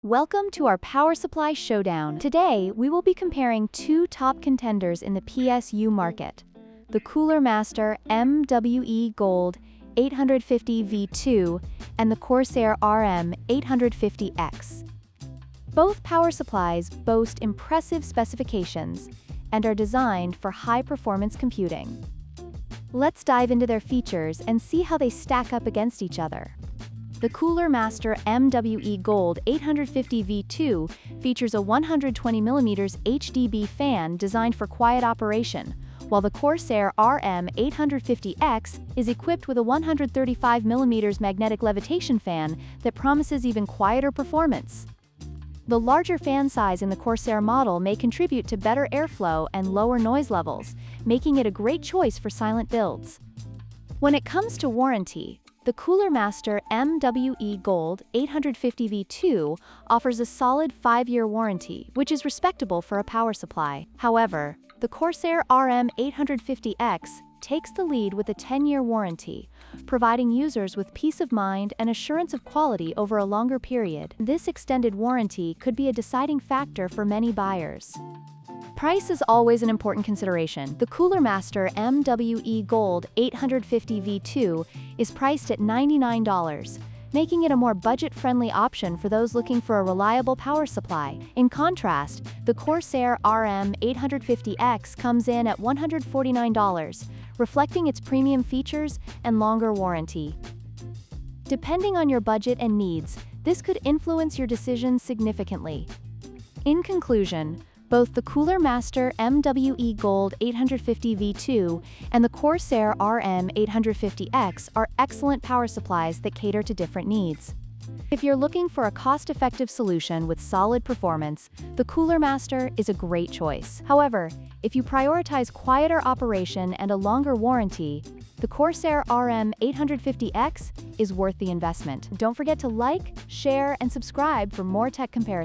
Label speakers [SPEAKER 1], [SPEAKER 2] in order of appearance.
[SPEAKER 1] Welcome to our power supply showdown. Today, we will be comparing two top contenders in the PSU market, the Cooler Master MWE Gold 850V2 and the CORSAIR RM850X. Both power supplies boast impressive specifications and are designed for high-performance computing. Let's dive into their features and see how they stack up against each other. The Cooler Master MWE Gold 850V2 features a 120mm HDB fan designed for quiet operation, while the CORSAIR RM850X is equipped with a 135mm magnetic levitation fan that promises even quieter performance. The larger fan size in the CORSAIR model may contribute to better airflow and lower noise levels, making it a great choice for silent builds. When it comes to warranty, the Cooler Master MWE Gold 850V2 offers a solid 5-year warranty, which is respectable for a power supply. However, the CORSAIR RM850X takes the lead with a 10-year warranty, providing users with peace of mind and assurance of quality over a longer period. This extended warranty could be a deciding factor for many buyers. Price is always an important consideration. The Cooler Master MWE Gold 850V2 is priced at $99, making it a more budget-friendly option for those looking for a reliable power supply. In contrast, the CORSAIR RM850X comes in at $149, reflecting its premium features and longer warranty. Depending on your budget and needs, this could influence your decision significantly. In conclusion, both the Cooler Master MWE Gold 850V2 and the CORSAIR RM850X are excellent power supplies that cater to different needs. If you're looking for a cost-effective solution with solid performance, the Cooler Master is a great choice. However, if you prioritize quieter operation and a longer warranty, the CORSAIR RM850X is worth the investment. Don't forget to like, share, and subscribe for more tech comparisons.